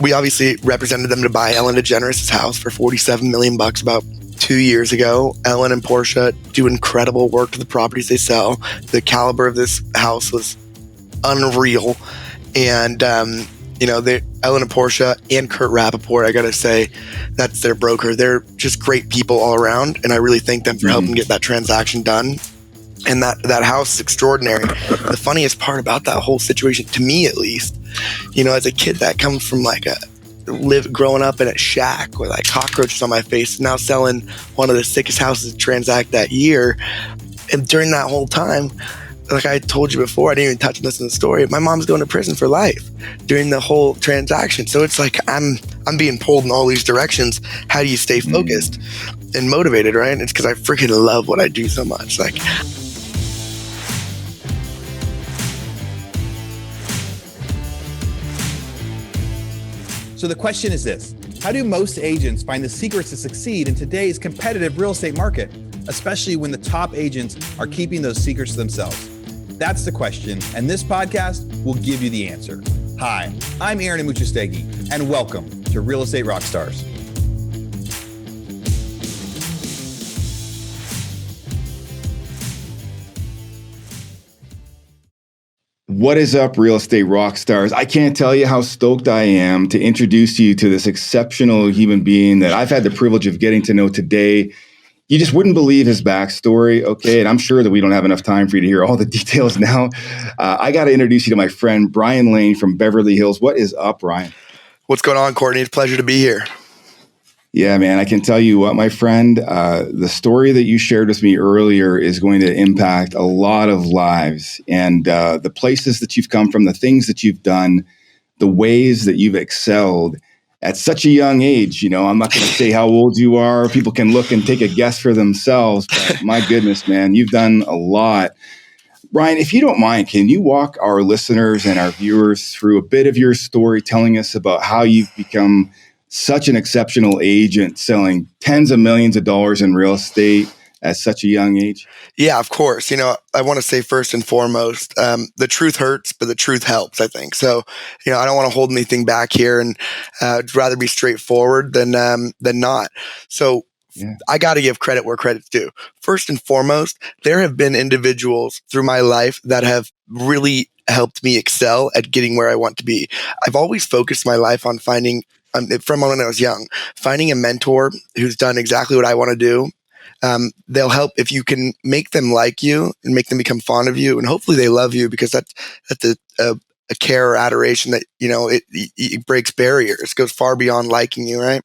we obviously represented them to buy Ellen DeGeneres' house for $47 million about 2 years ago. Ellen and Portia do incredible work to the properties they sell. The caliber of this house was unreal. And, Ellen and Portia and Kurt Rappaport, I got to say, that's their broker. They're just great people all around. And I really thank them for helping get that transaction done. And that house is extraordinary. The funniest part about that whole situation, to me at least, as a kid that comes from growing up in a shack with cockroaches on my face, now selling one of the sickest houses to transact that year. And during that whole time, like I told you before, I didn't even touch on this in the story, my mom's going to prison for life during the whole transaction. So it's like I'm being pulled in all these directions. How do you stay focused and motivated, right? It's because I freaking love what I do so much. So the question is this: how do most agents find the secrets to succeed in today's competitive real estate market, especially when the top agents are keeping those secrets to themselves? That's the question, and this podcast will give you the answer. Hi, I'm Aaron Amuchastegui, and welcome to Real Estate Rockstars. What is up, Real Estate Rockstars? I can't tell you how stoked I am to introduce you to this exceptional human being that I've had the privilege of getting to know today. You just wouldn't believe his backstory, okay? And I'm sure that we don't have enough time for you to hear all the details now. I got to introduce you to my friend, Brian Lane from Beverly Hills. What is up, Brian? What's going on, Courtney? It's a pleasure to be here. Yeah, man, I can tell you what, my friend, the story that you shared with me earlier is going to impact a lot of lives. And the places that you've come from, the things that you've done, the ways that you've excelled at such a young age. I'm not going to say how old you are. People can look and take a guess for themselves. But my goodness, man, you've done a lot. Brian, if you don't mind, can you walk our listeners and our viewers through a bit of your story, telling us about how you've become such an exceptional agent, selling tens of millions of dollars in real estate at such a young age? Yeah, of course. I want to say first and foremost, the truth hurts, but the truth helps, I think. So, I don't want to hold anything back here, and I'd rather be straightforward than not. So yeah. I got to give credit where credit's due. First and foremost, there have been individuals through my life that have really helped me excel at getting where I want to be. I've always focused my life on finding, from when I was young, finding a mentor who's done exactly what I want to do. They'll help if you can make them like you and make them become fond of you, and hopefully they love you, because that's a care or adoration that it breaks barriers, goes far beyond liking you, right?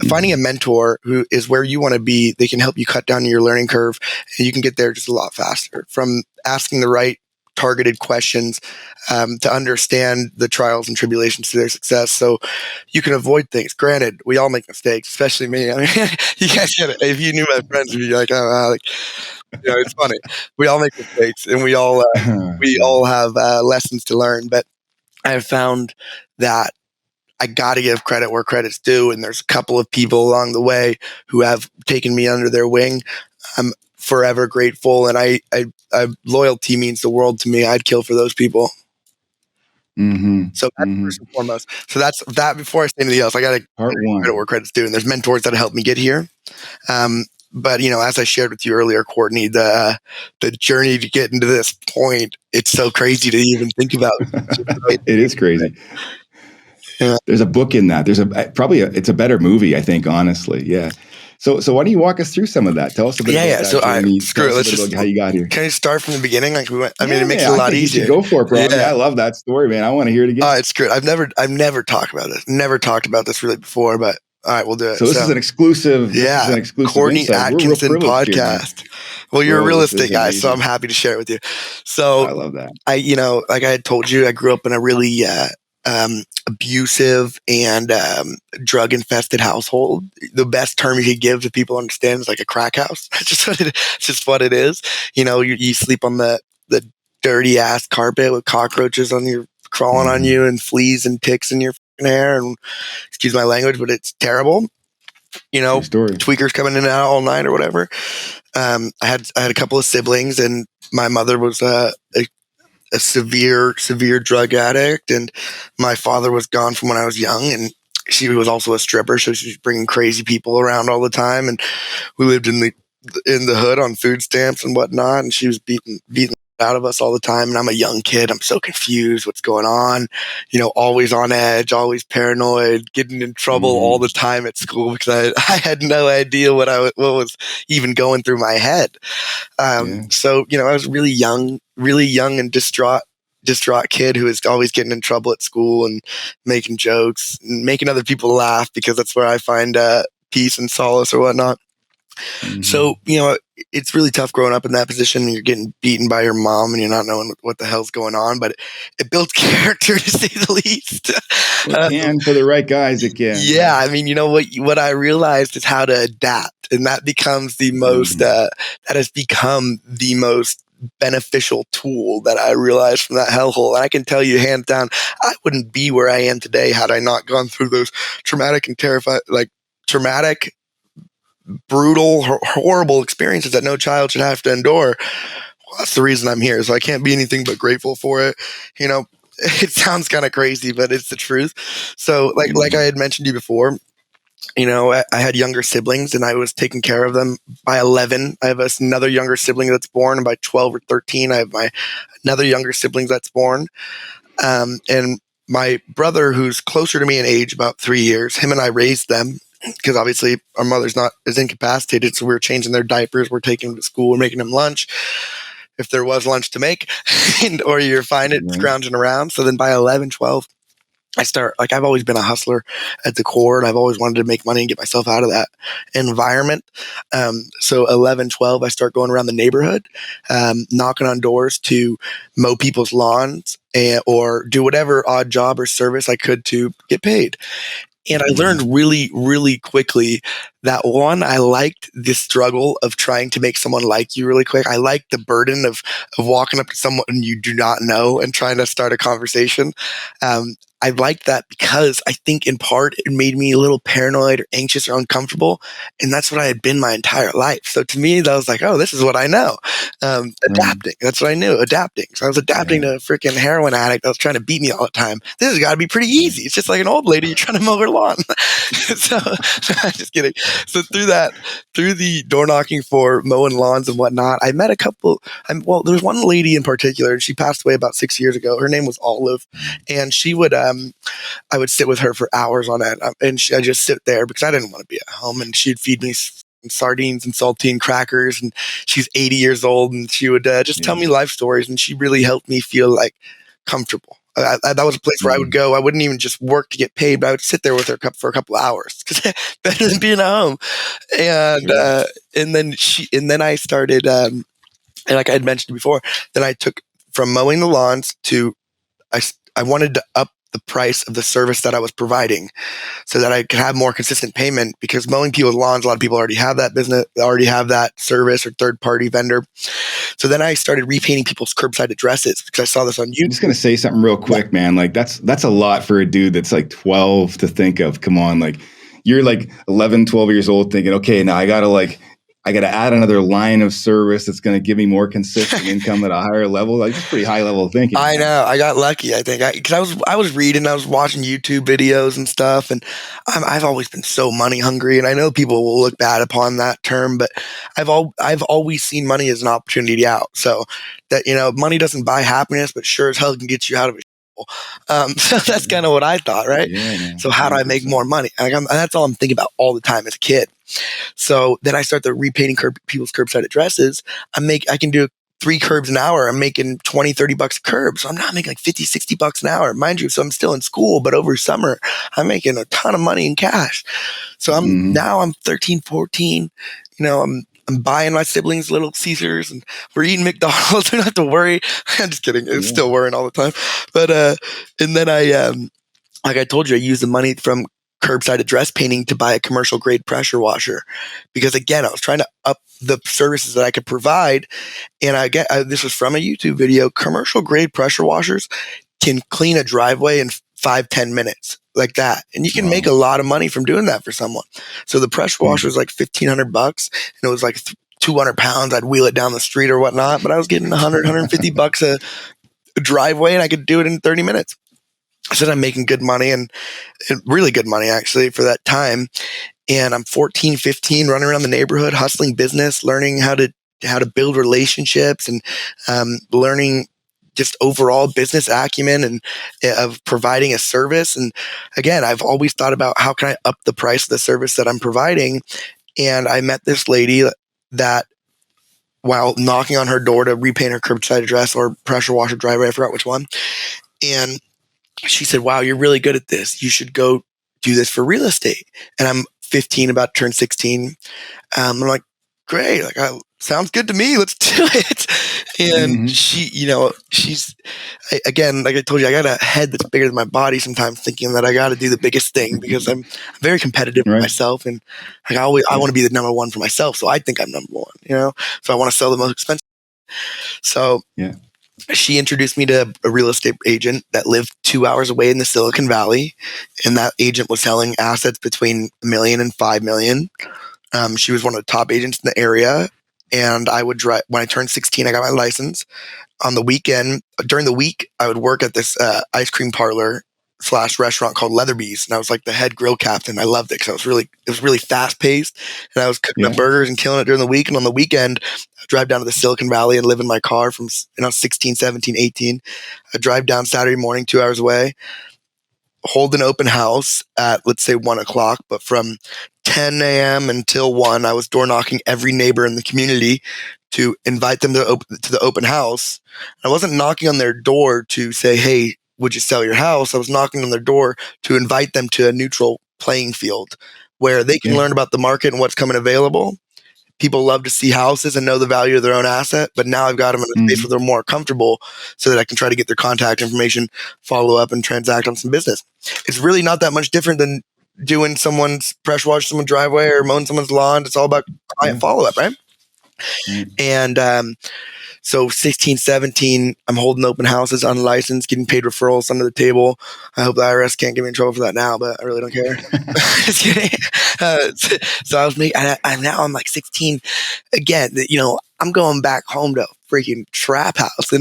Finding a mentor who is where you want to be, they can help you cut down your learning curve, and you can get there just a lot faster from asking the right targeted questions to understand the trials and tribulations to their success, so you can avoid things. Granted, we all make mistakes, especially me. I mean, you guys get it. If you knew my friends, you'd be like, it's funny. We all make mistakes, and we all have lessons to learn. But I've found that I got to give credit where credit's due, and there's a couple of people along the way who have taken me under their wing. I'm forever grateful, and I loyalty means the world to me. I'd kill for those people. Mm-hmm. So that's first and foremost. So that's that. Before I say anything else, I got to credit where credit's due, and there's mentors that helped me get here. But as I shared with you earlier, Courtney, the journey to get into this point, it's so crazy to even think about. It is crazy. Yeah. There's a book in that. It's a better movie, I think, honestly. Yeah. So why don't you walk us through some of that? Tell us a bit about that. So screw it. Let's just how you got here. Can I start from the beginning? It makes it a lot easier. You should go for it, bro. Yeah, I love that story, man. I want to hear it again. It's good. I've never talked about this. Never talked about this really before, but all right, we'll do it. So this is an exclusive. Yeah, this is an exclusive Courtney insight. Atkinson podcast. Well, you're a real estate guy, so I'm happy to share it with you. So I love that. Like I had told you, I grew up in a really abusive and drug-infested household. The best term you could give to people understand is like a crack house. That's just what it is. You sleep on the dirty ass carpet with cockroaches on your crawling on you, and fleas and ticks in your hair, and excuse my language, but it's terrible. Tweakers coming in and out all night or whatever. I had a couple of siblings, and my mother was a severe drug addict, and my father was gone from when I was young, and she was also a stripper, so she was bringing crazy people around all the time, and we lived in the hood on food stamps and whatnot, and she was beating out of us all the time. And I'm a young kid. I'm so confused. What's going on? Always on edge, always paranoid, getting in trouble all the time at school because I had no idea what was even going through my head. So, I was really young and distraught kid who was always getting in trouble at school and making jokes and making other people laugh because that's where I find peace and solace or whatnot. So, it's really tough growing up in that position and you're getting beaten by your mom and you're not knowing what the hell's going on, but it builds character to say the least. It can for the right guys, it can. Yeah. I mean, what I realized is how to adapt, and that becomes the most, that has become the most beneficial tool that I realized from that hellhole. And I can tell you hands down, I wouldn't be where I am today had I not gone through those traumatic, brutal, horrible experiences that no child should have to endure. Well, that's the reason I'm here. So I can't be anything but grateful for it. It sounds kind of crazy, but it's the truth. So like I had mentioned to you before, I had younger siblings and I was taking care of them by 11. I have another younger sibling that's born, and by 12 or 13, I have another younger sibling that's born. And my brother, who's closer to me in age, about 3 years, him and I raised them because obviously our mother's not as incapacitated. So we were changing their diapers. We're taking them to school. We're making them lunch, if there was lunch to make, or you're finding scrounging around. So then by 11, 12, I've always been a hustler at the core, and I've always wanted to make money and get myself out of that environment. So 11, 12, I start going around the neighborhood, knocking on doors to mow people's lawns or do whatever odd job or service I could to get paid. And I learned really, really quickly that one, I liked the struggle of trying to make someone like you really quick. I liked the burden of walking up to someone you do not know and trying to start a conversation. I liked that because I think in part it made me a little paranoid or anxious or uncomfortable. And that's what I had been my entire life. So to me, that was like, oh, this is what I know. Adapting. That's what I knew. Adapting. So I was adapting to a freaking heroin addict that was trying to beat me all the time. This has got to be pretty easy. It's just like an old lady, you're trying to mow her lawn. So I'm just kidding. So through the door knocking for mowing lawns and whatnot, I met a couple. There was one lady in particular, and she passed away about 6 years ago. Her name was Olive, and she would, I would sit with her for hours on end, and I'd just sit there because I didn't want to be at home, and she'd feed me sardines and saltine crackers, and she's 80 years old, and she would just tell me life stories, and she really helped me feel like comfortable. That was a place where I would go. I wouldn't even just work to get paid, but I would sit there with her for a couple of hours because better than being at home. And then I started, and like I had mentioned before, then I took from mowing the lawns to I wanted to up the price of the service that I was providing so that I could have more consistent payment, because mowing people's lawns, a lot of people already have that business, already have that service or third-party vendor. So then I started repainting people's curbside addresses because I saw this on YouTube. I'm just going to say something real quick, man. Like that's a lot for a dude that's like 12 to think of. Come on. Like you're like 11, 12 years old thinking, okay, now I got to add another line of service that's going to give me more consistent income at a higher level. Like, it's pretty high level thinking. I know. I got lucky, I think, because I was reading, I was watching YouTube videos and stuff, and I've always been so money hungry. And I know people will look bad upon that term, but I've always seen money as an opportunity out. So that money doesn't buy happiness, but sure as hell can get you out of it. So that's kind of what I thought, right? Yeah, so how do I make more money? That's all I'm thinking about all the time as a kid. So then I start the repainting people's curbside addresses. I can do 3 curbs an hour. I'm making $20-$30 a curb. So I'm not making like $50-$60 an hour, mind you. So I'm still in school, but over summer, I'm making a ton of money in cash. So now I'm 13, 14, I'm buying my siblings Little Caesars and we're eating McDonald's. We don't have to worry. I'm just kidding. It's still worrying all the time. But, and then like I told you, I used the money from curbside address painting to buy a commercial grade pressure washer, because again, I was trying to up the services that I could provide. And this was from a YouTube video. Commercial grade pressure washers can clean a driveway in 5-10 minutes like that. And you can make a lot of money from doing that for someone. So the pressure washer was like $1,500 and it was like 200 pounds. I'd wheel it down the street or whatnot, but I was getting $100, $150 driveway and I could do it in 30 minutes. I said, I'm making good money and really good money actually for that time. And I'm 14, 15, running around the neighborhood, hustling business, learning how to build relationships and learning just overall business acumen and of providing a service. And again, I've always thought about how can I up the price of the service that I'm providing. And I met this lady that while knocking on her door to repaint her curbside address or pressure wash her driveway, I forgot which one. And she said, wow, you're really good at this. You should go do this for real estate. And I'm 15, about to turn 16. I'm like, great. Like, sounds good to me. Let's do it. And she, she's, again, like I told you, I got a head that's bigger than my body sometimes, thinking that I got to do the biggest thing because I'm very competitive with myself. And like, I want to be the number one for myself. So I think I'm number one, so I want to sell the most expensive. So she introduced me to a real estate agent that lived 2 hours away in the Silicon Valley. And that agent was selling assets between $1 million and $5 million. She was one of the top agents in the area. And I would drive, when I turned 16, I got my license. On the weekend, during the week, I would work at this ice cream parlor / restaurant called Leatherby's. And I was like the head grill captain. I loved it because it was really fast paced. And I was cooking up burgers and killing it during the week. And on the weekend, I'd drive down to the Silicon Valley and live in my car from 16, 17, 18. I'd drive down Saturday morning, 2 hours away, hold an open house at, let's say, 1 o'clock. But from 10 a.m. until 1, I was door knocking every neighbor in the community to invite them to the open house. I wasn't knocking on their door to say, hey, would you sell your house? I was knocking on their door to invite them to a neutral playing field where they can learn about the market and what's coming available. People love to see houses and know the value of their own asset, but now I've got them in a space where they're more comfortable so that I can try to get their contact information, follow up, and transact on some business. It's really not that much different than doing someone's pressure wash someone's driveway or mowing someone's lawn. It's all about client follow up, right? And so 16, 17, I'm holding open houses, unlicensed, getting paid referrals under the table. I hope the IRS can't get me in trouble for that now, but I really don't care. Just kidding. So I was making, now I'm like 16 again. I'm going back home to freaking trap house,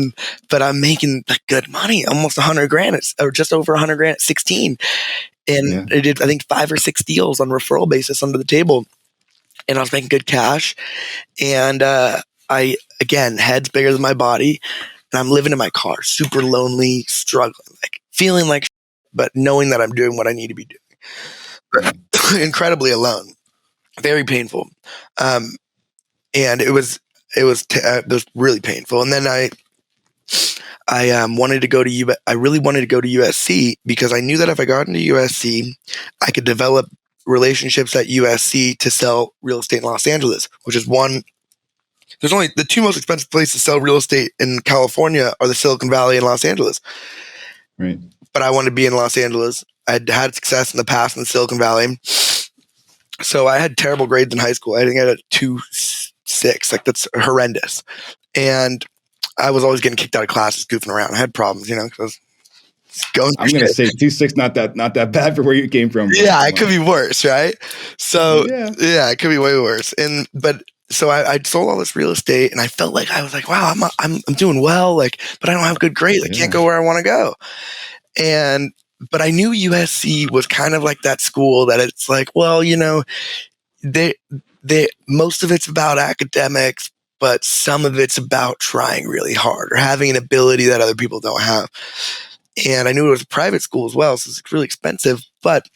but I'm making like good money, almost 100 grand, or just over 100 grand at 16. And I did, I think, 5 or 6 deals on referral basis under the table. And I was making good cash. And again, head's bigger than my body. And I'm living in my car, super lonely, struggling, like feeling like, but knowing that I'm doing what I need to be doing. Incredibly alone, very painful. And it was really painful. And then I wanted to go to I really wanted to go to USC because I knew that if I got into USC, I could develop relationships at USC to sell real estate in Los Angeles, which is there's only the 2 most expensive places to sell real estate in California are the Silicon Valley and Los Angeles. Right. But I wanted to be in Los Angeles. I'd had success in the past in the Silicon Valley. So I had terrible grades in high school. I think I had a 2.6. Like, that's horrendous. And I was always getting kicked out of classes, goofing around. I had problems, because I was going. I'm going to say 2.6, not that bad for where you came from. Yeah, it could be worse, right? So yeah, it could be way worse. So I sold all this real estate, and I felt like I was like, wow, I'm doing well, like, but I don't have good grades. I can't go where I want to go. But I knew USC was kind of like that school that it's like, well, they most of it's about academics, but some of it's about trying really hard or having an ability that other people don't have. And I knew it was a private school as well, so it's really expensive. But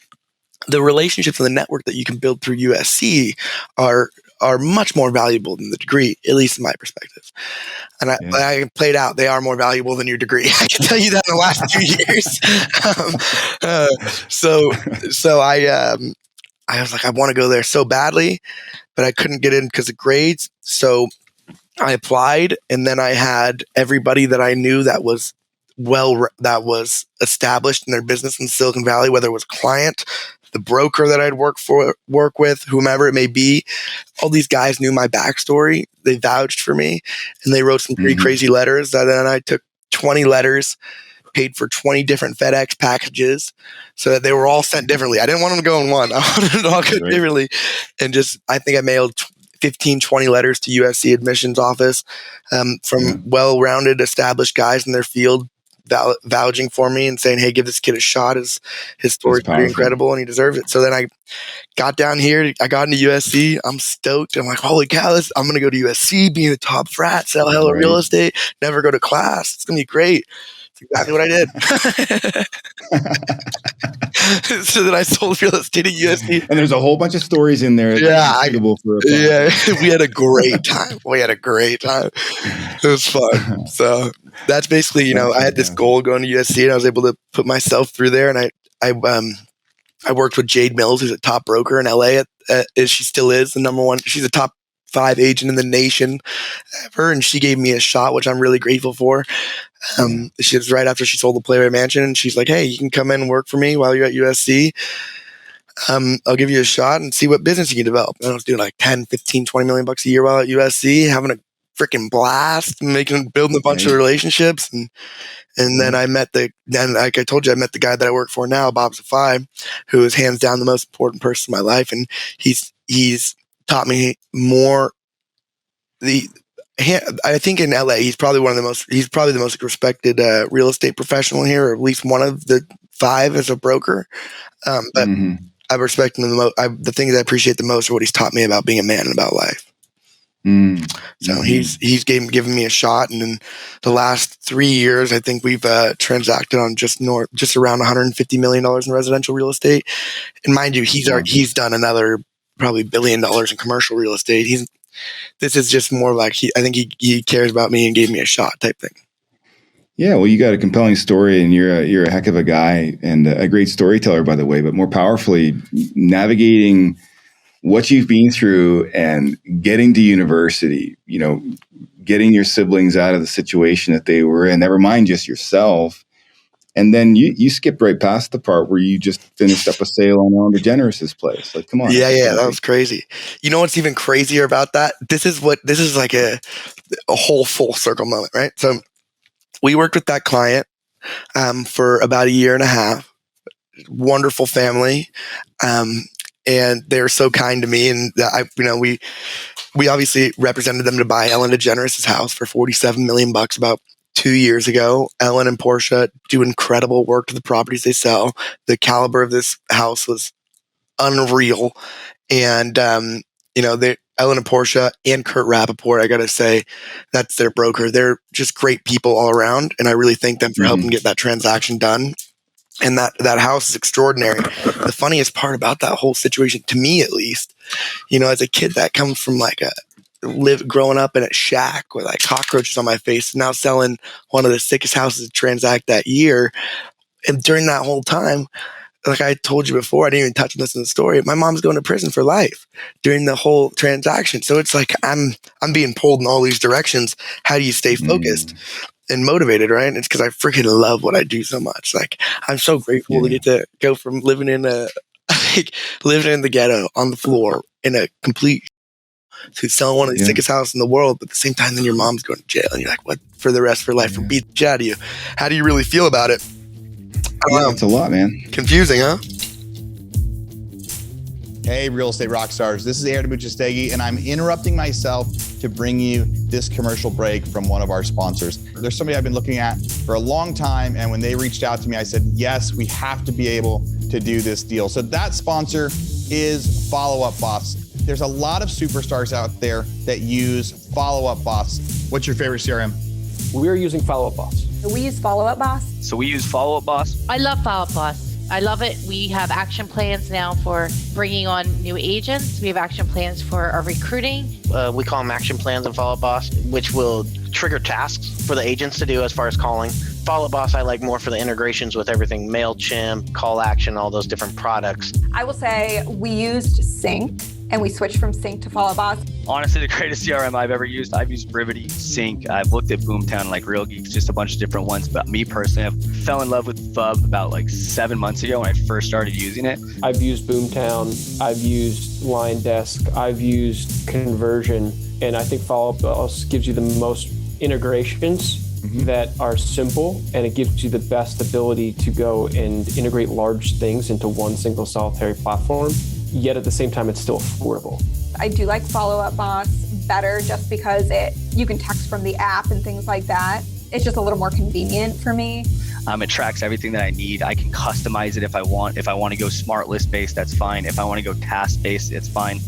the relationships and the network that you can build through USC are much more valuable than the degree, at least in my perspective. And I played out, they are more valuable than your degree. I can tell you that in the last 2 years. So I was like, I want to go there so badly, but I couldn't get in because of grades. So I applied, and then I had everybody that I knew that was established in their business in Silicon Valley, whether it was client, the broker that I'd work with, whomever it may be. All these guys knew my backstory. They vouched for me, and they wrote some pretty crazy letters. And then I took 20 letters, paid for 20 different FedEx packages so that they were all sent differently. I didn't want them to go in one. I wanted it all go differently. And I think I mailed 15, 20 letters to USC admissions office from well-rounded, established guys in their field vouching for me and saying, hey, give this kid a shot. His story's pretty powerful. incredible and he deserves it. So then I got down here. I got into USC. I'm stoked. I'm like, holy cow, I'm going to go to USC, be in the top frat, sell hella real estate, never go to class. It's going to be great. That's exactly what I did. So then I sold real estate at USC. And there's a whole bunch of stories in there. Yeah. We had a great time. It was fun. So that's basically, I had this goal going to USC and I was able to put myself through there. And I worked with Jade Mills, who's a top broker in LA. She still is the number one. She's a top 5 agent in the nation ever. And she gave me a shot, which I'm really grateful for. She was right after she sold the Playboy Mansion. And she's like, hey, you can come in and work for me while you're at USC. I'll give you a shot and see what business you can develop. And I was doing like 10, 15, 20 million bucks a year while at USC, having a freaking blast, building a bunch of relationships. And then like I told you, I met the guy that I work for now, Bob Safai, who is hands down the most important person in my life. And he's taught me more. I think in LA, he's probably the most respected real estate professional here, or at least one of the 5 as a broker. But I respect him the most. The things I appreciate the most are what he's taught me about being a man and about life. So he's given me a shot, and in the last 3 years, I think we've transacted on just around $150 million in residential real estate. And mind you, he's done another probably $1 billion in commercial real estate. This is just more like I think he cares about me and gave me a shot type thing. Yeah, well, you got a compelling story, and you're a heck of a guy and a great storyteller, by the way. But more powerfully, navigating what you've been through and getting to university, getting your siblings out of the situation that they were in, never mind just yourself. And then you skipped right past the part where you just finished up a sale on Ellen DeGeneres' place. Like, come on. Yeah, that was crazy. You know what's even crazier about that? This is like a whole full circle moment, right? So we worked with that client for about 1.5 years. Wonderful family. And they were so kind to me. And we obviously represented them to buy Ellen DeGeneres' house for $47 million about 2 years ago. Ellen and Portia do incredible work to the properties they sell. The caliber of this house was unreal. And, Ellen and Portia and Kurt Rappaport, I got to say, that's their broker. They're just great people all around. And I really thank them for helping get that transaction done. And that house is extraordinary. The funniest part about that whole situation, to me at least, as a kid that comes from growing up in a shack with like cockroaches on my face, now selling one of the sickest houses to transact that year. And during that whole time, like I told you before, I didn't even touch on this in the story, my mom's going to prison for life during the whole transaction. So it's like I'm being pulled in all these directions. How do you stay focused and motivated, right? And it's because I freaking love what I do so much. Like, I'm so grateful to get to go from living in the ghetto on the floor in a complete to selling one of the sickest houses in the world, but at the same time, then your mom's going to jail, and you're like, what for the rest of her life for beat the shit out of you? How do you really feel about it? It's a lot, man. Confusing, huh? Hey, Real Estate Rockstars. This is Aaron Buchastegi, and I'm interrupting myself to bring you this commercial break from one of our sponsors. There's somebody I've been looking at for a long time, and when they reached out to me, I said, yes, we have to be able to do this deal. So that sponsor is Follow Up Boss. There's a lot of superstars out there that use Follow Up Boss. What's your favorite CRM? We're using Follow Up Boss. We use Follow Up Boss. So we use Follow Up Boss. I love Follow Up Boss. I love it. We have action plans now for bringing on new agents. We have action plans for our recruiting. We call them action plans in Follow Up Boss, which will trigger tasks for the agents to do as far as calling. Follow Up Boss I like more for the integrations with everything, MailChimp, Call Action, all those different products. I will say we used Sync, and we switched from Sync to Follow Up Boss. Honestly, the greatest CRM I've ever used. I've used Brivity, Sync. I've looked at Boomtown, like Real Geeks, just a bunch of different ones. But me personally, I fell in love with FUB about 7 months ago when I first started using it. I've used Boomtown. I've used LineDesk. I've used Conversion. And I think Follow Up Boss gives you the most integrations that are simple, and it gives you the best ability to go and integrate large things into one single solitary platform. Yet at the same time, it's still affordable. I do like Follow Up Boss better just because you can text from the app and things like that. It's just a little more convenient for me. It tracks everything that I need. I can customize it if I want. If I want to go smart list based, that's fine. If I want to go task based, it's fine.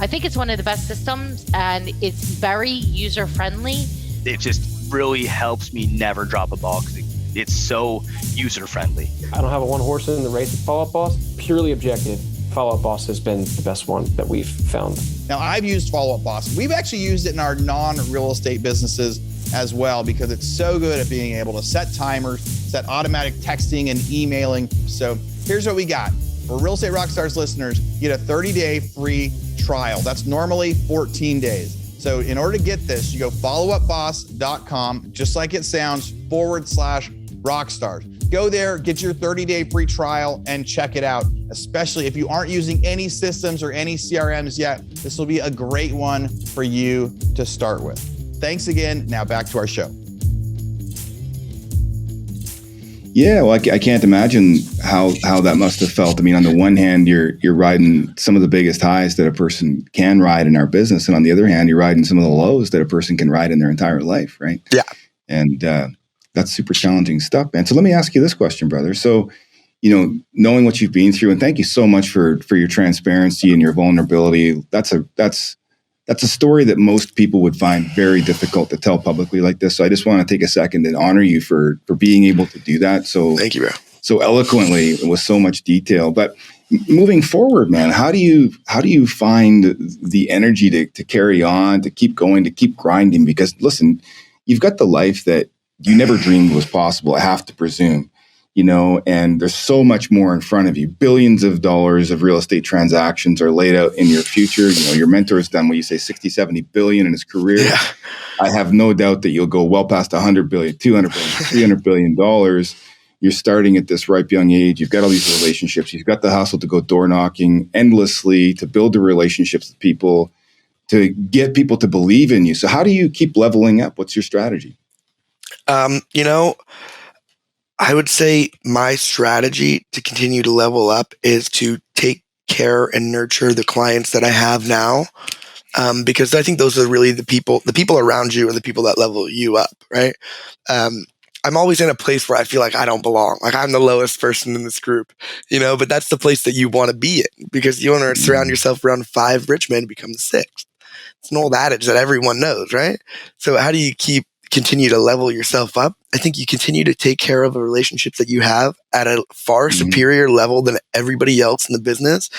I think it's one of the best systems, and it's very user friendly. It just really helps me never drop a ball because it's so user friendly. I don't have a one horse in the race with Follow Up Boss. Purely objective, Follow Up Boss has been the best one that we've found. Now, I've used Follow Up Boss. We've actually used it in our non-real estate businesses as well because it's so good at being able to set timers, set automatic texting and emailing. So here's what we got. For Real Estate Rockstars listeners, you get a 30-day free trial. That's normally 14 days. So in order to get this, you go followupboss.com, just like it sounds, /Rockstars. Go there, get your 30-day free trial and check it out. Especially if you aren't using any systems or any CRMs yet, this will be a great one for you to start with. Thanks again. Now back to our show. Yeah, well, I can't imagine how that must have felt. I mean, on the one hand, you're riding some of the biggest highs that a person can ride in our business, and on the other hand, you're riding some of the lows that a person can ride in their entire life, right? Yeah. And that's super challenging stuff, man. So let me ask you this question, brother. So, knowing what you've been through, and thank you so much for your transparency and your vulnerability. That's a story that most people would find very difficult to tell publicly like this. So I just want to take a second and honor you for being able to do that. So thank you, bro. So eloquently with so much detail. But moving forward, man, how do you find the energy to carry on, to keep going, to keep grinding? Because listen, you've got the life that you never dreamed was possible, I have to presume. And there's so much more in front of you. Billions of dollars of real estate transactions are laid out in your future. Your mentor's done what you say 60, 70 billion in his career. Yeah. I have no doubt that you'll go well past 100 billion, 200 billion, $300 billion. You're starting at this ripe young age. You've got all these relationships. You've got the hustle to go door knocking endlessly, to build the relationships with people, to get people to believe in you. So how do you keep leveling up? What's your strategy? I would say my strategy to continue to level up is to take care and nurture the clients that I have now. Because I think those are really the people around you are the people that level you up, right? I'm always in a place where I feel like I don't belong. Like I'm the lowest person in this group, but that's the place that you want to be in because you want to surround yourself around 5 rich men to become the 6th. It's an old adage that everyone knows, right? So how do you continue to level yourself up? I think you continue to take care of the relationships that you have at a far superior level than everybody else in the business.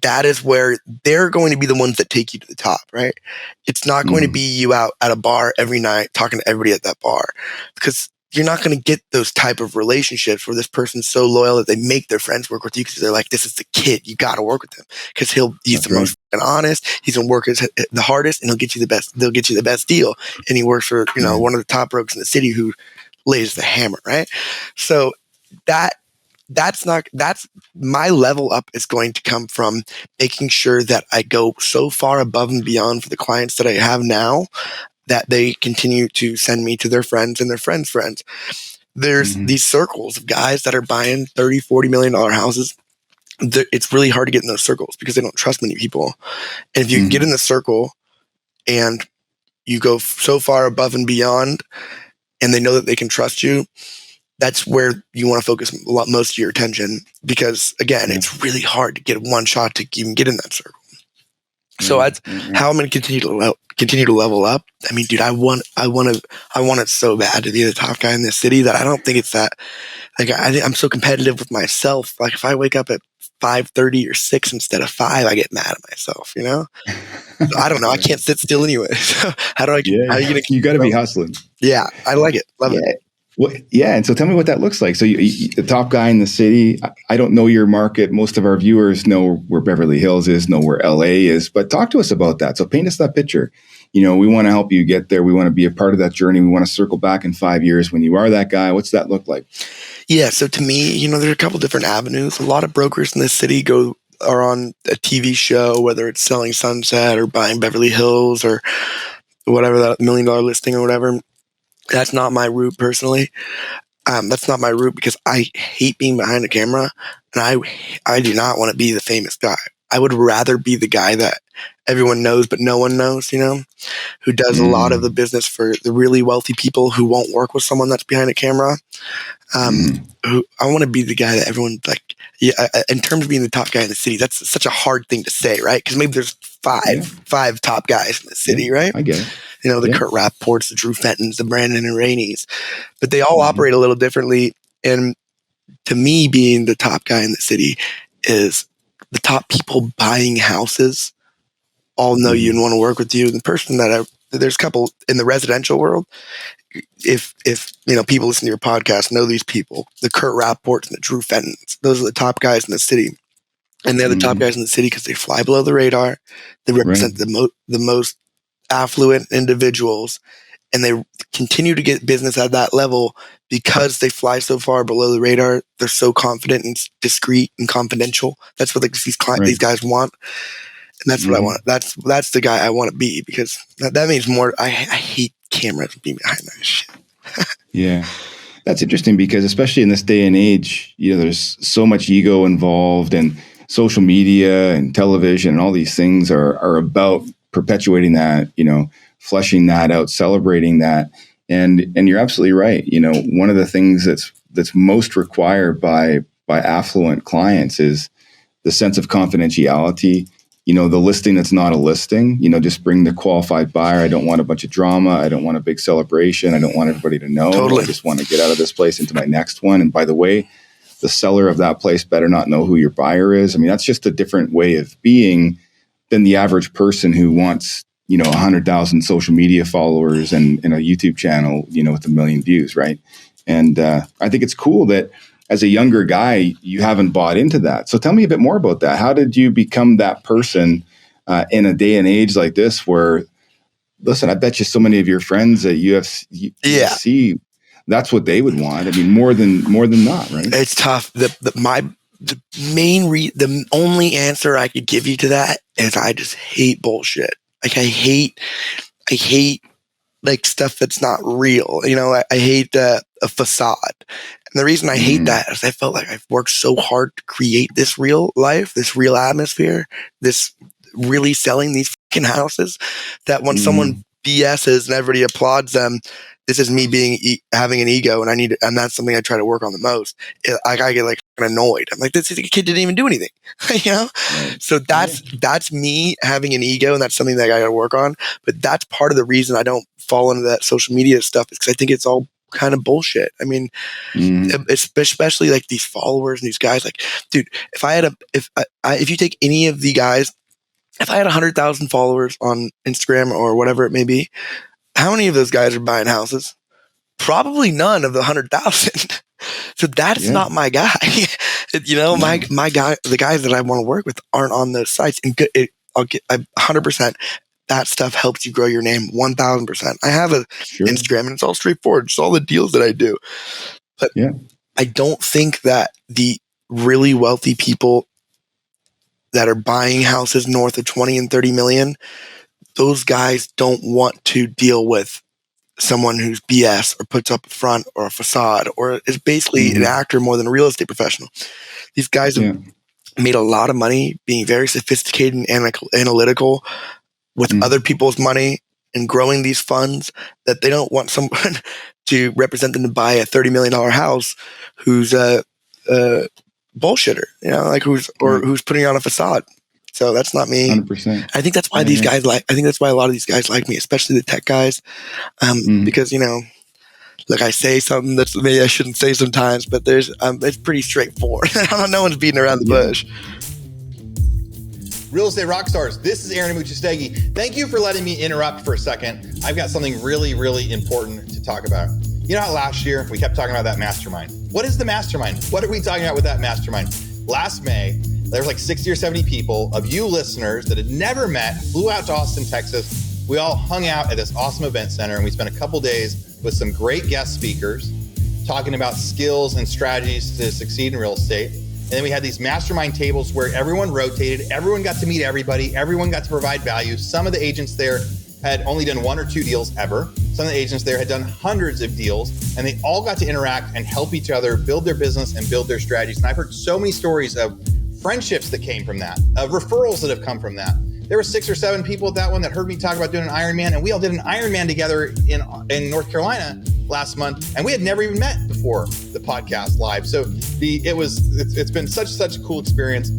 That is where they're going to be the ones that take you to the top, right? It's not going to be you out at a bar every night talking to everybody at that bar because you're not going to get those type of relationships where this person's so loyal that they make their friends work with you because they're like, this is the kid. You got to work with him because he's the most honest. He's going to work the hardest and he'll get you the best. They'll get you the best deal. And he works for, one of the top brokers in the city who lays the hammer, right? So that's my level up is going to come from making sure that I go so far above and beyond for the clients that I have now that they continue to send me to their friends and their friends' friends. There's these circles of guys that are buying $30, $40 million houses. It's really hard to get in those circles because they don't trust many people. And if you get in the circle and you go so far above and beyond and they know that they can trust you, that's where you want to focus most of your attention because, again, it's really hard to get one shot to even get in that circle. So that's how I'm going to continue to level up. I mean, dude, I want it so bad to be the top guy in this city that I don't think it's that. Like, I think I'm so competitive with myself. Like, if I wake up at 5:30 or 6 instead of 5, I get mad at myself. So I don't know. I can't sit still anyway. So how do I? How are you gonna? You got to be hustling. Yeah, I like it. Love it. Well, yeah, and so tell me what that looks like. So you, the top guy in the city, I don't know your market. Most of our viewers know where Beverly Hills is, know where LA is, but talk to us about that. So paint us that picture. We want to help you get there. We want to be a part of that journey. We want to circle back in 5 years when you are that guy. What's that look like? Yeah, so to me, there's a couple different avenues. A lot of brokers in this city are on a TV show, whether it's selling Sunset or buying Beverly Hills or whatever, that $1 million listing or whatever. That's not my route personally. That's not my route because I hate being behind a camera and I do not want to be the famous guy. I would rather be the guy that everyone knows, but no one knows, who does a lot of the business for the really wealthy people who won't work with someone that's behind a camera. Who I want to be the guy that everyone in terms of being the top guy in the city, that's such a hard thing to say, right? Because maybe there's five top guys in the city, right? I get it. The Kurt Rapports, the Drew Fentons, the Brandon and Rainey's, but they all operate a little differently. And to me, being the top guy in the city is the top people buying houses all know you and want to work with you. The person there's a couple in the residential world. If people listen to your podcast, know these people, the Kurt Rapports and the Drew Fentons, those are the top guys in the city. And they're the top guys in the city because they fly below the radar. They represent the most affluent individuals, and they continue to get business at that level because they fly so far below the radar. They're so confident and discreet and confidential. That's what these guys want. And that's what I want. That's the guy I want to be, because that means more. I hate cameras being behind that shit. Yeah. That's interesting, because especially in this day and age, there's so much ego involved, and social media and television and all these things are about perpetuating that, fleshing that out, celebrating that. And you're absolutely right. One of the things that's most required by affluent clients is the sense of confidentiality. The listing that's not a listing, just bring the qualified buyer. I don't want a bunch of drama. I don't want a big celebration. I don't want everybody to know. Totally. I just want to get out of this place into my next one. And by the way, the seller of that place better not know who your buyer is. I mean, that's just a different way of being than the average person who wants, 100,000 social media followers and a YouTube channel, with 1 million views, right? And I think it's cool that as a younger guy, you haven't bought into that. So tell me a bit more about that. How did you become that person in a day and age like this where, listen, I bet you so many of your friends at UFC, that's what they would want. I mean, more than not, right? It's tough. The only answer I could give you to that is I just hate bullshit. Like I hate like stuff that's not real. I hate a facade. And the reason I hate that is I felt like I've worked so hard to create this real life, this real atmosphere, this really selling these fucking houses, that when someone BS's and everybody applauds them, this is me having an ego, and that's something I try to work on the most. I get like annoyed. I'm like, this kid didn't even do anything, Right. So that's me having an ego, and that's something that I got to work on. But that's part of the reason I don't fall into that social media stuff, is because I think it's all kind of bullshit. I mean, especially like these followers and these guys. Like, dude, if you take any of the guys, if I had 100,000 followers on Instagram or whatever it may be, how many of those guys are buying houses? Probably none of the 100,000. So that's not my guy. My guy, the guys that I want to work with aren't on those sites. And I'll get 100%. That stuff helps you grow your name 1,000%. I have a Instagram, and it's all straightforward. It's all the deals that I do. But I don't think that the really wealthy people that are buying houses north of 20 and 30 million, those guys don't want to deal with someone who's BS or puts up a front or a facade or is basically an actor more than a real estate professional. These guys have made a lot of money being very sophisticated and analytical with other people's money and growing these funds, that they don't want someone to represent them to buy a $30 million house who's a bullshitter, who's putting on a facade. So that's not me. 100%. I think that's why I think that's why a lot of these guys like me, especially the tech guys. Because, I say something that's maybe I shouldn't say sometimes, but it's pretty straightforward. No one's beating around the bush. Real Estate Rockstars, this is Aaron Amuchastegui. Thank you for letting me interrupt for a second. I've got something really, really important to talk about. You know how last year we kept talking about that mastermind? What is the mastermind? What are we talking about with that mastermind? Last May, there was like 60 or 70 people of you listeners that had never met, flew out to Austin, Texas. We all hung out at this awesome event center, and we spent a couple days with some great guest speakers talking about skills and strategies to succeed in real estate. And then we had these mastermind tables where everyone rotated, everyone got to meet everybody, everyone got to provide value. Some of the agents there had only done 1 or 2 deals ever. Some of the agents there had done hundreds of deals, and they all got to interact and help each other build their business and build their strategies. And I've heard so many stories of friendships that came from that, referrals that have come from that. There were 6 or 7 people at that one that heard me talk about doing an Ironman, and we all did an Ironman together in North Carolina last month, and we had never even met before the podcast live. So it's been such a cool experience.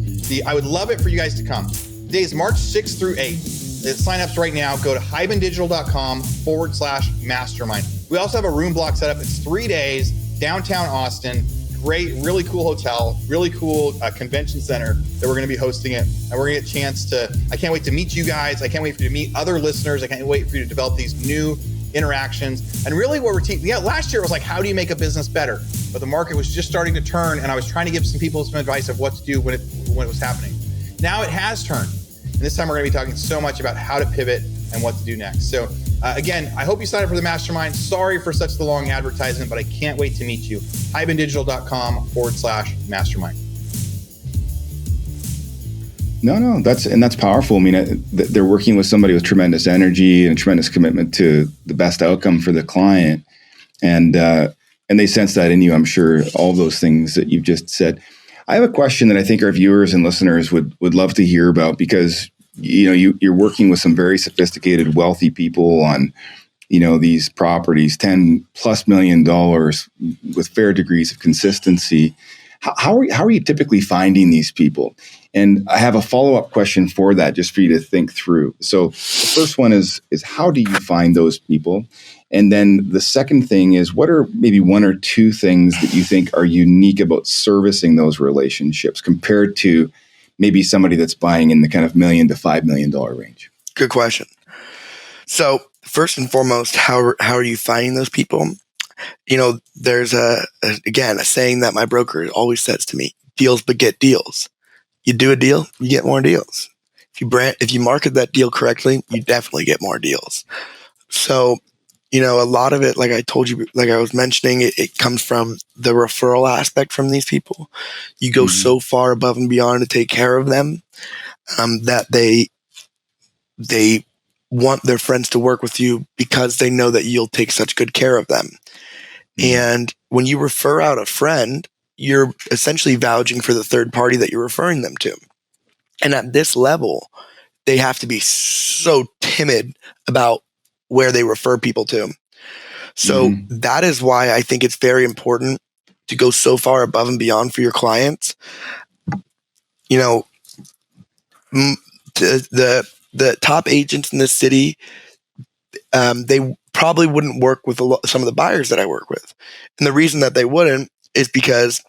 I would love it for you guys to come. Days March 6th through 8th. Sign-ups right now. Go to hibandigital.com/mastermind. We also have a room block set up. It's 3 days, downtown Austin. Great, really cool hotel, really cool convention center that we're going to be hosting it. And we're going to get a chance I can't wait to meet you guys. I can't wait for you to meet other listeners. I can't wait for you to develop these new interactions. And really what we're teaching, last year it was like, how do you make a business better? But the market was just starting to turn, and I was trying to give some people some advice of what to do when it was happening. Now it has turned. And this time we're going to be talking so much about how to pivot and what to do next. So again, I hope you sign up for the Mastermind. Sorry for such the long advertisement, but I can't wait to meet you. hibandigital.com/mastermind. No, that's powerful. I mean, they're working with somebody with tremendous energy and tremendous commitment to the best outcome for the client. And they sense that in you, I'm sure, all those things that you've just said. I have a question that I think our viewers and listeners would love to hear about, because you're working with some very sophisticated, wealthy people on these properties, $10+ million with fair degrees of consistency. How are you typically finding these people? And I have a follow-up question for that, just for you to think through. So the first one is how do you find those people? And then the second thing is, what are maybe 1 or 2 things that you think are unique about servicing those relationships compared to maybe somebody that's buying in the kind of $1 million to $5 million range? Good question. So first and foremost, how are you finding those people? There's a saying that my broker always says to me: deals beget deals. You do a deal, you get more deals. If you market that deal correctly, you definitely get more deals. So, a lot of it, like I told you, like I was mentioning, it comes from the referral aspect from these people. You go so far above and beyond to take care of them that they want their friends to work with you because they know that you'll take such good care of them. And when you refer out a friend, you're essentially vouching for the third party that you're referring them to. And at this level, they have to be so timid about where they refer people to. So that is why I think it's very important to go so far above and beyond for your clients. The top agents in this city, they probably wouldn't work with some of the buyers that I work with. And the reason that they wouldn't is because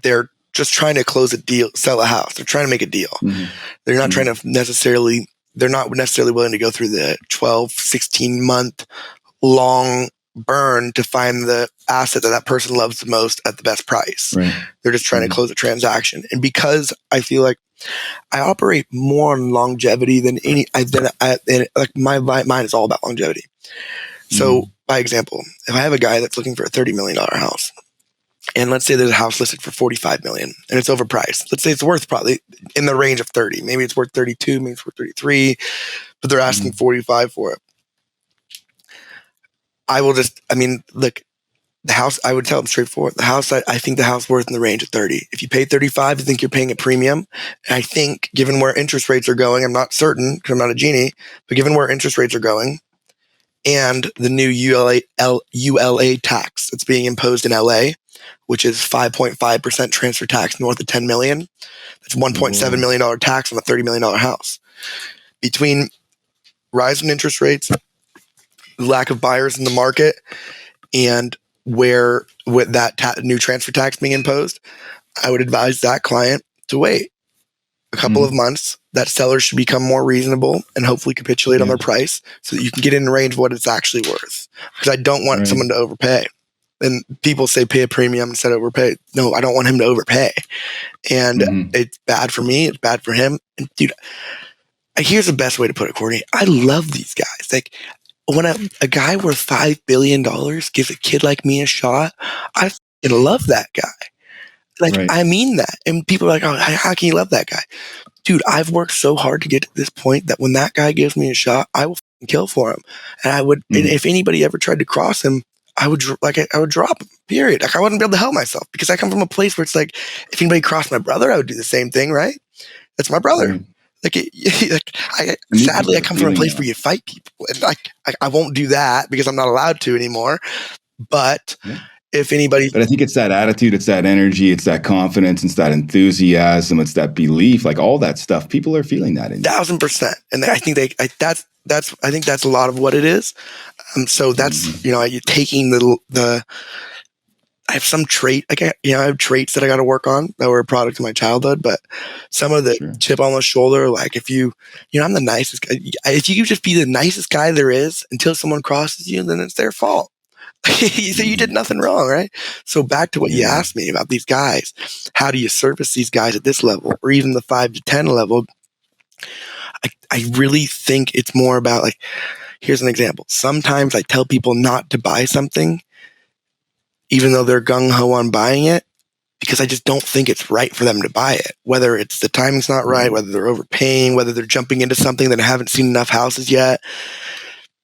they're just trying to close a deal, sell a house. They're trying to make a deal. They're not trying to they're not necessarily willing to go through the 12, 16 month long burn to find the asset that person loves the most at the best price. Right. They're just trying to close a transaction. And because I feel like I operate more on longevity than my mind is all about longevity. So by example, if I have a guy that's looking for a $30 million house, and let's say there's a house listed for $45 million and it's overpriced. Let's say it's worth probably in the range of 30. Maybe it's worth 32, maybe it's worth 33, but they're asking 45 for it. Look, the house, I would tell them straightforward, the house, I think the house worth in the range of 30. If you pay 35, I think you're paying a premium. And I think given where interest rates are going, I'm not certain because I'm not a genie, but given where interest rates are going and the new ULA tax that's being imposed in LA, which is 5.5% transfer tax north of 10 million. That's $1.7 million tax on a $30 million house. Between rise in interest rates, lack of buyers in the market, and where with that new transfer tax being imposed, I would advise that client to wait a couple of months. That seller should become more reasonable and hopefully capitulate on their price so that you can get in range of what it's actually worth. Because I don't want someone to overpay. And people say pay a premium instead of overpay. No, I don't want him to overpay. And it's bad for me. It's bad for him. And dude, here's the best way to put it, Courtney. I love these guys. Like when a guy worth $5 billion gives a kid like me a shot, I fucking love that guy. Like, I mean that. And people are like, oh, how can you love that guy? Dude, I've worked so hard to get to this point that when that guy gives me a shot, I will fucking kill for him. And I would, and if anybody ever tried to cross him, I would drop them, period. Like I wouldn't be able to help myself because I come from a place where it's like, if anybody crossed my brother, I would do the same thing, right? That's my brother. Right. Sadly, I come from a place where you fight people, and I won't do that because I'm not allowed to anymore. But if anybody, but I think it's that attitude, it's that energy, it's that confidence, it's that enthusiasm, it's that belief, like all that stuff. People are feeling that in you. 1,000%, and I think I think that's a lot of what it is. So that's you taking the. I have some trait, I have traits that I got to work on that were a product of my childhood, but some of the chip on the shoulder, like if I'm the nicest guy. If you just be the nicest guy there is until someone crosses you, then it's their fault. So you did nothing wrong, right? So back to what you asked me about these guys. How do you service these guys at this level or even the 5 to 10 level? I really think it's more about like, here's an example. Sometimes I tell people not to buy something even though they're gung-ho on buying it, because I just don't think it's right for them to buy it. Whether it's the timing's not right, whether they're overpaying, whether they're jumping into something that I haven't seen enough houses yet.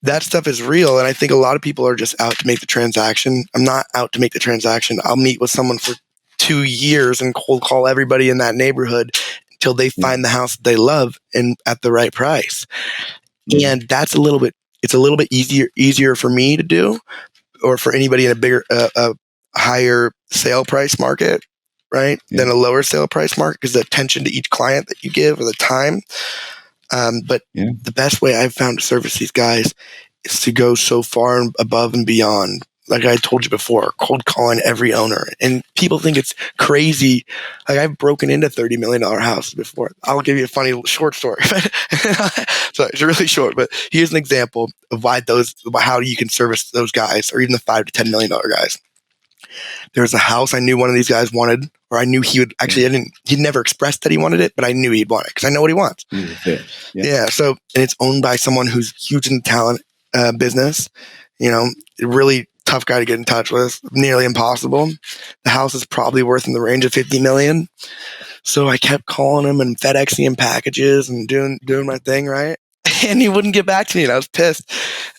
That stuff is real, and I think a lot of people are just out to make the transaction. I'm not out to make the transaction. I'll meet with someone for 2 years and cold call everybody in that neighborhood until they find the house that they love and at the right price. And that's it's a little bit easier for me to do, or for anybody in a bigger, higher sale price market, right? Than a lower sale price market, because the attention to each client that you give or the time. But the best way I've found to service these guys is to go so far and above and beyond. Like I told you before, cold calling every owner. And people think it's crazy. Like I've broken into $30 million houses before. I'll give you a funny short story. So it's really short, but here's an example of how you can service those guys, or even the $5 to $10 million guys. There was a house I knew one of these guys wanted, or I knew he would actually, he'd never expressed that he wanted it, but I knew he'd want it because I know what he wants. So, and it's owned by someone who's huge in the talent business, really tough guy to get in touch with, nearly impossible. The house is probably worth in the range of $50 million. So I kept calling him and FedExing him packages and doing my thing, right? And he wouldn't get back to me, and I was pissed.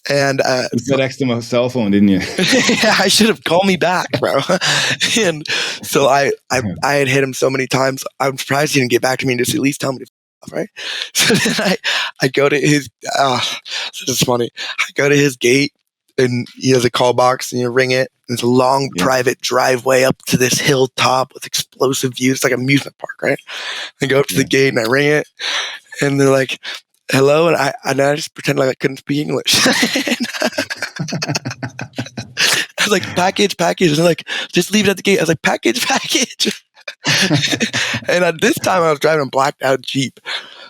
And you FedExed him a cell phone, didn't you? Yeah, I should have called me back, bro. And so I had hit him so many times. I'm surprised he didn't get back to me and just at least tell me to off, right? So then I go to his. This is funny. I go to his gate, and he has a call box, and you ring it. It's a long private driveway up to this hilltop with explosive views. It's like an amusement park, right? I go up to the gate and I ring it, and they're like, hello, and I just pretend like I couldn't speak English. I was like, package. And they're like, just leave it at the gate. I was like, package. And at this time, I was driving a blacked out Jeep.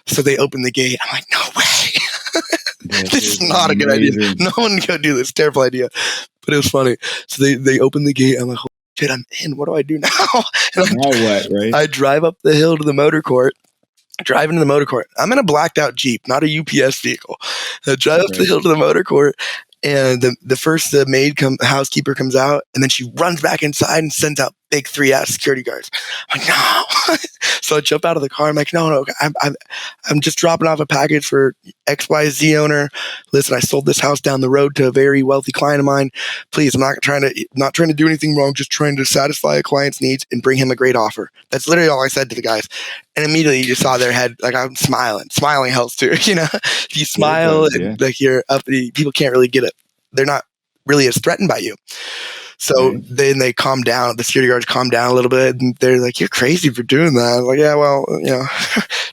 So they opened the gate. I'm like, no way. This is not a good idea. No one can do this. Terrible idea. But it was funny. So they opened the gate. I'm like, holy shit, I'm in. What do I do now? And I drive up the hill to the motor court. Driving to the motor court. I'm in a blacked out Jeep, not a UPS vehicle. I drive up the hill to the motor court, and the first housekeeper comes out, and then she runs back inside and sends out big 3-ass security guards. I'm like, no. So I jump out of the car. I'm like, no, I'm just dropping off a package for XYZ owner. Listen, I sold this house down the road to a very wealthy client of mine. Please, I'm not trying to do anything wrong, just trying to satisfy a client's needs and bring him a great offer. That's literally all I said to the guys. And immediately you just saw their head, like I'm smiling. Smiling helps too, If you smile and like you're uppity, people can't really get it. They're not really as threatened by you. So then they calm down. The security guards calm down a little bit, and they're like, "You're crazy for doing that." I'm like, yeah, well,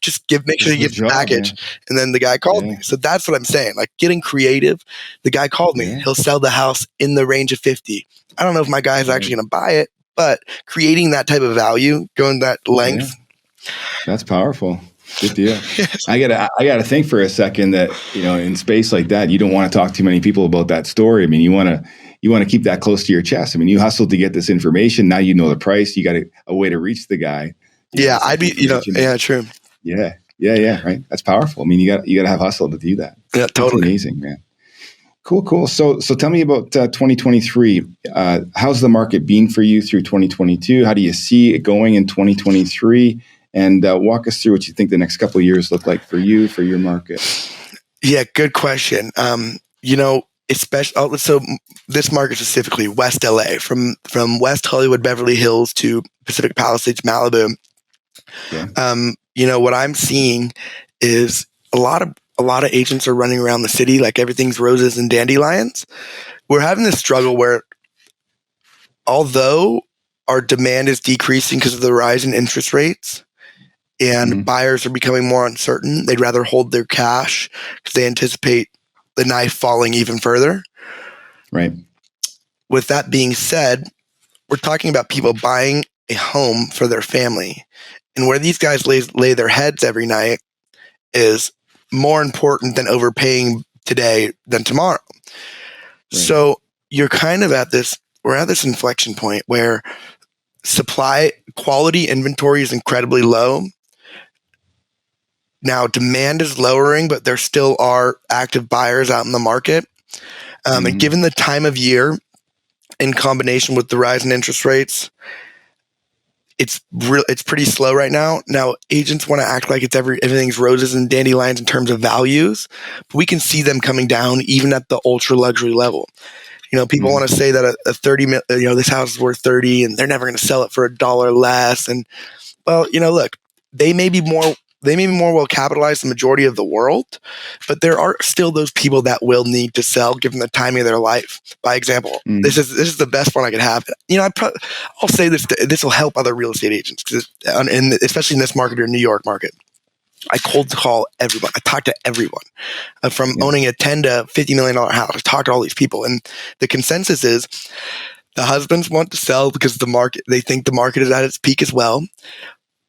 just make sure you get the package. Man. And then the guy called me. So that's what I'm saying. Like getting creative. The guy called me. He'll sell the house in the range of 50. I don't know if my guy is actually going to buy it, but creating that type of value, going that length. That's powerful. Good deal. I gotta think for a second that in space like that, you don't want to talk to too many people about that story. I mean, you want to keep that close to your chest. I mean, you hustled to get this information. Now you know the price. You got a way to reach the guy. Yeah, I'd be. True. Yeah. Right. That's powerful. I mean, you got to have hustle to do that. Yeah, totally. That's amazing, man. Cool. So tell me about 2023. How's the market been for you through 2022? How do you see it going in 2023? And walk us through what you think the next couple of years look like for you, for your market. Yeah, good question. especially so this market specifically, West LA, from West Hollywood, Beverly Hills to Pacific Palisades, Malibu. What I'm seeing is a lot of agents are running around the city like everything's roses and dandelions. We're having this struggle where, although our demand is decreasing because of the rise in interest rates and buyers are becoming more uncertain, they'd rather hold their cash because they anticipate the knife falling even further. Right. With that being said, we're talking about people buying a home for their family. And where these guys lay their heads every night is more important than overpaying today than tomorrow. Right. So you're kind of we're at this inflection point where supply quality inventory is incredibly low. Now demand is lowering, but there still are active buyers out in the market. And given the time of year in combination with the rise in interest rates, it's pretty slow right now. Now agents want to act like everything's roses and dandelions in terms of values, but we can see them coming down even at the ultra luxury level. People want to say that a 30 this house is worth 30 and they're never going to sell it for $1 less. And well, look, they may be more well capitalized the majority of the world, but there are still those people that will need to sell given the timing of their life. By example, this is the best one I could have. I'll say this will help other real estate agents, especially in this market or New York market. I cold call everyone. I talk to everyone from owning a $10 to $50 million house. I talk to all these people, and the consensus is the husbands want to sell because they think the market is at its peak as well,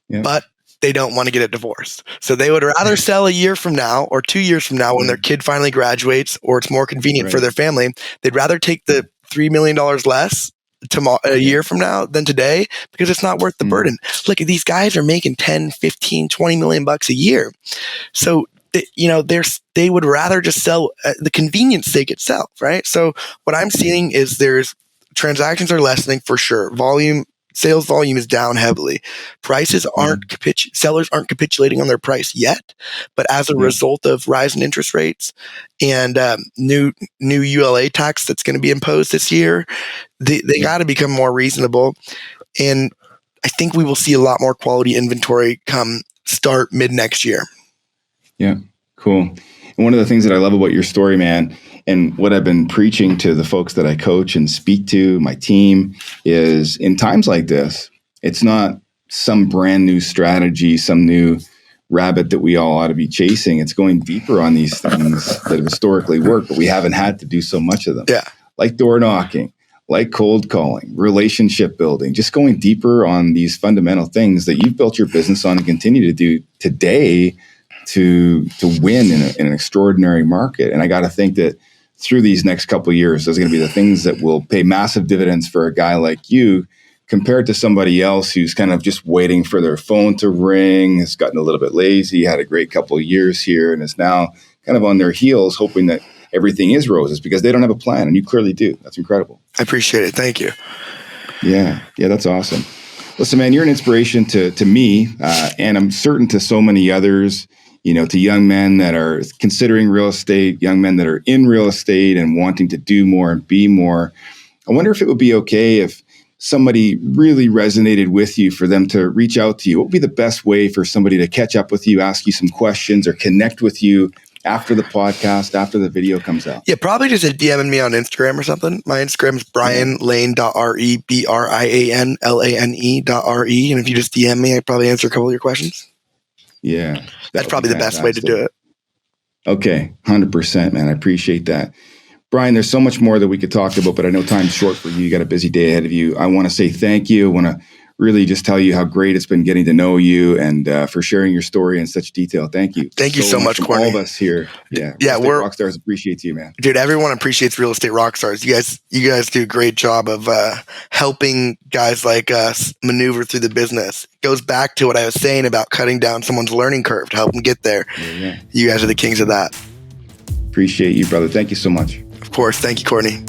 but they don't want to get a divorce. So they would rather sell a year from now or 2 years from now when their kid finally graduates or it's more convenient for their family. They'd rather take the $3 million less a year from now than today because it's not worth the burden. Look, these guys are making 10, 15, 20 million bucks a year. So, they would rather just sell the convenience sake itself, right? So what I'm seeing is transactions are lessening for sure. Sales volume is down heavily. Prices sellers aren't capitulating on their price yet, but as a result of rise in interest rates and new ULA tax that's going to be imposed this year, they got to become more reasonable. And I think we will see a lot more quality inventory start mid next year. Yeah, cool. And one of the things that I love about your story, man, and what I've been preaching to the folks that I coach and speak to, my team, is in times like this, it's not some brand new strategy, some new rabbit that we all ought to be chasing. It's going deeper on these things that have historically worked, but we haven't had to do so much of them. Yeah. Like door knocking, like cold calling, relationship building, just going deeper on these fundamental things that you've built your business on and continue to do today to win in an extraordinary market. And I got to think that through these next couple of years, those are going to be the things that will pay massive dividends for a guy like you compared to somebody else who's kind of just waiting for their phone to ring, has gotten a little bit lazy, had a great couple of years here, and is now kind of on their heels hoping that everything is roses because they don't have a plan, and you clearly do. That's incredible. I appreciate it. Thank you. Yeah, that's awesome. Listen, man, you're an inspiration to me, and I'm certain to so many others, to young men that are considering real estate, young men that are in real estate and wanting to do more and be more. I wonder if it would be okay if somebody really resonated with you for them to reach out to you. What would be the best way for somebody to catch up with you, ask you some questions, or connect with you after the podcast, after the video comes out? Yeah, probably just DMing me on Instagram or something. My Instagram is brianlane.re, BRIANLANE.RE. And if you just DM me, I'd probably answer a couple of your questions. Yeah. That's probably the best way to do it. Okay. 100%, man. I appreciate that. Brian, there's so much more that we could talk about, but I know time's short for you. You got a busy day ahead of you. I want to say thank you. I want to really just tell you how great it's been getting to know you and for sharing your story in such detail. Thank you. Thank you so much, Courtney. All of us here. Yeah. Real Estate Rockstars appreciates you, man. Dude, everyone appreciates Real Estate Rockstars. You guys do a great job of helping guys like us maneuver through the business. It goes back to what I was saying about cutting down someone's learning curve to help them get there. Yeah. You guys are the kings of that. Appreciate you, brother. Thank you so much. Of course. Thank you, Courtney.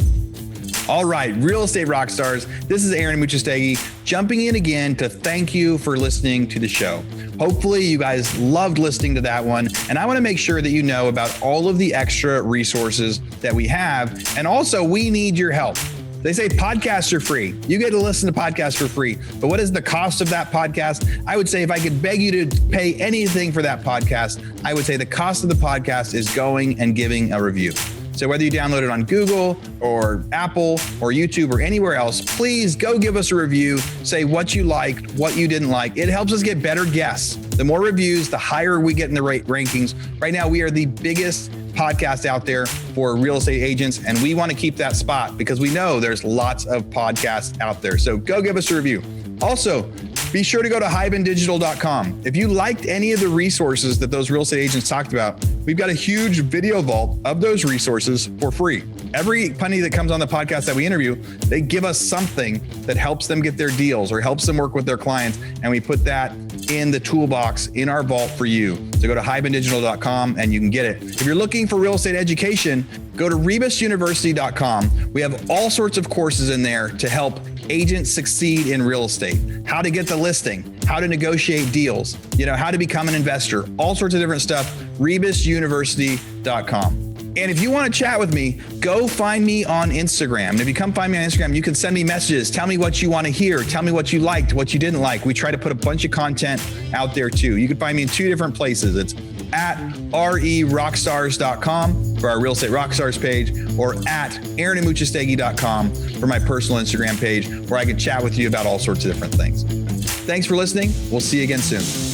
All right, Real Estate Rockstars, this is Aaron Muchastegui jumping in again to thank you for listening to the show. Hopefully you guys loved listening to that one. And I want to make sure that you know about all of the extra resources that we have. And also, we need your help. They say podcasts are free. You get to listen to podcasts for free. But what is the cost of that podcast? I would say if I could beg you to pay anything for that podcast, I would say the cost of the podcast is going and giving a review. So whether you download it on Google or Apple or YouTube or anywhere else, please go give us a review. Say what you liked, what you didn't like. It helps us get better guests. The more reviews, the higher we get in the rankings. Right now, we are the biggest podcast out there for real estate agents, and we want to keep that spot because we know there's lots of podcasts out there. So go give us a review. Also, be sure to go to hibandigital.com. If you liked any of the resources that those real estate agents talked about, we've got a huge video vault of those resources for free. Every penny that comes on the podcast that we interview, they give us something that helps them get their deals or helps them work with their clients. And we put that in the toolbox in our vault for you. So go to hibandigital.com and you can get it. If you're looking for real estate education, go to rebusuniversity.com. We have all sorts of courses in there to help agents succeed in real estate, how to get the listing, how to negotiate deals, how to become an investor, all sorts of different stuff, rebusuniversity.com. And if you want to chat with me, go find me on Instagram. And if you come find me on Instagram, you can send me messages. Tell me what you want to hear. Tell me what you liked, what you didn't like. We try to put a bunch of content out there too. You can find me in 2 different places. It's at rerockstars.com for our Real Estate Rockstars page, or at aaronandmuchastegui.com for my personal Instagram page, where I can chat with you about all sorts of different things. Thanks for listening. We'll see you again soon.